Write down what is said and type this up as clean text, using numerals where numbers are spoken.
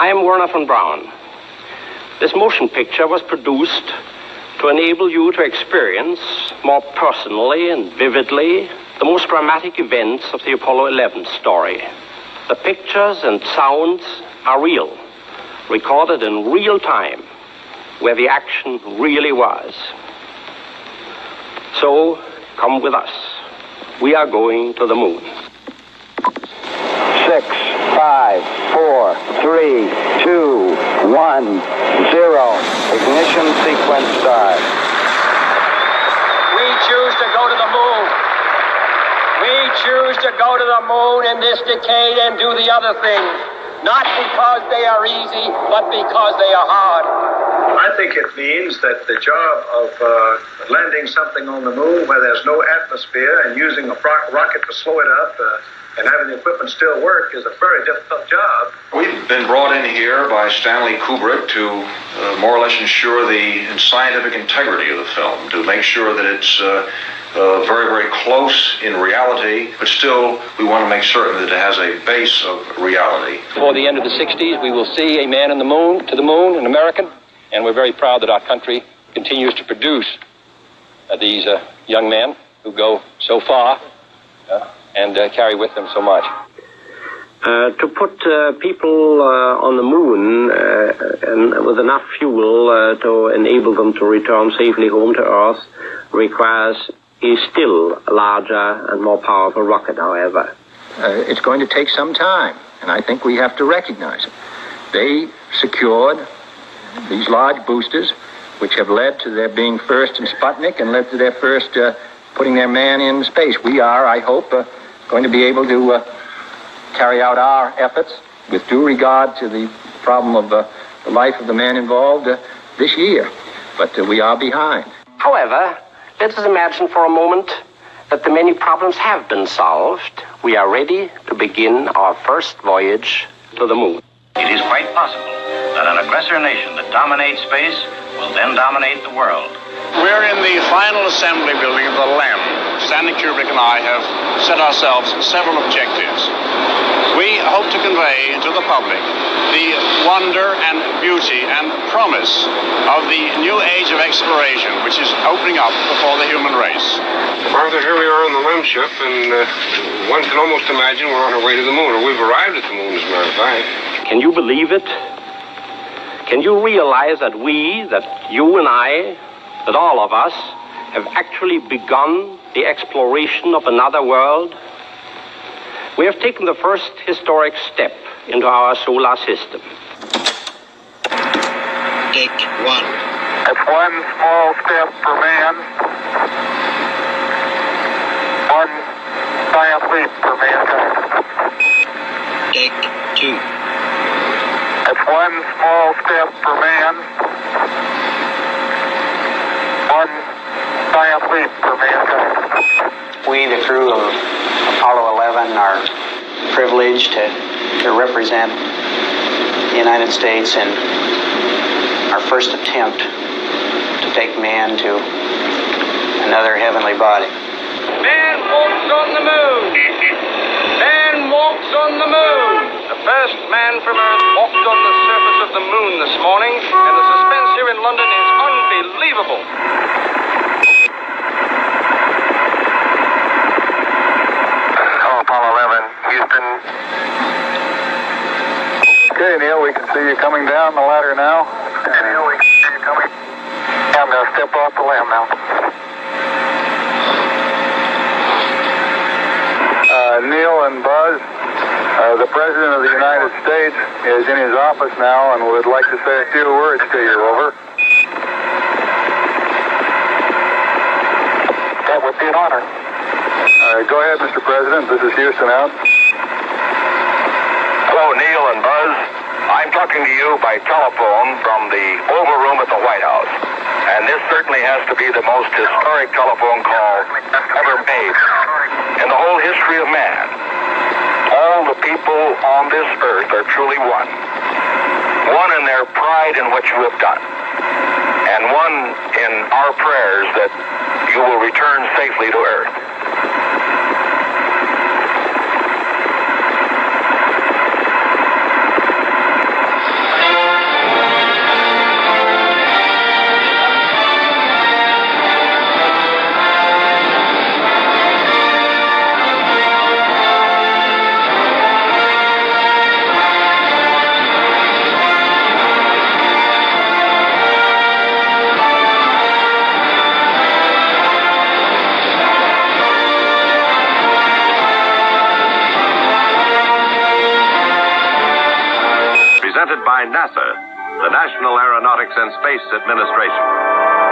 I am Wernher von Braun. This motion picture was produced to enable you to experience more personally and vividly the most dramatic events of the Apollo 11 story. The pictures and sounds are real, recorded in real time, where the action really was. So, come with us. We are going to the moon. 6, 5, 4, 3, 2, 1, 0. Ignition sequence start. We choose to go to the moon. We choose to go to the moon in this decade and do the other things. Not because they are easy, but because they are hard. I think it means that the job of landing something on the moon where there's no atmosphere and using a rocket to slow it up and having the equipment still work is a very difficult job. We've been brought in here by Stanley Kubrick to more or less ensure the scientific integrity of the film, to make sure that it's very, very close in reality, but still we want to make certain that it has a base of reality. Before the end of the 60s, we will see a man on the moon, to the moon, an American, and we're very proud that our country continues to produce these young men who go so far and carry with them so much. To put people on the moon and with enough fuel to enable them to return safely home to Earth requires a still larger and more powerful rocket, however. It's going to take some time, and I think we have to recognize it. They secured these large boosters, which have led to their being first in Sputnik and led to their first putting their man in space. We are, I hope, going to be able to carry out our efforts with due regard to the problem of the life of the man involved this year. But we are behind. However, let us imagine for a moment that the many problems have been solved. We are ready to begin our first voyage to the moon. It is quite possible that an aggressor nation that dominates space will then dominate the world. We're in the final assembly building of the LEM. Stanley Kubrick and I have set ourselves several objectives. We hope to convey to the public the wonder and beauty and promise of the new age of exploration which is opening up before the human race. Arthur, here we are on the LEM ship, and one can almost imagine we're on our way to the moon, or we've arrived at the moon, as a matter of fact. Can you believe it? Can you realize that we, that you and I, that all of us, have actually begun the exploration of another world? We have taken the first historic step into our solar system. Take one. It's one small step for man, one giant leap for mankind. Take two. It's one small step for man, one giant leap for mankind. We, the crew of Apollo 11, are privileged to represent the United States in our first attempt to take man to another heavenly body. Man walks on the moon. Man walks on the moon. The first man from Earth walked on the surface of the moon this morning, and the suspense here in London is unbelievable. Apollo 11, Houston. Okay, Neil, we can see you coming down the ladder now. Okay, Neil, we can see you coming. I'm going to step off the LEM now. Neil and Buzz, the President of the United States is in his office now and would like to say a few words to you. Over. That would be an honor. Go ahead, Mr. President. This is Houston out. Hello, Neil and Buzz. I'm talking to you by telephone from the Oval Room at the White House. And this certainly has to be the most historic telephone call ever made in the whole history of man. All the people on this earth are truly one. One in their pride in what you have done. And one in our prayers that you will return safely to earth. presented by NASA, the National Aeronautics and Space Administration.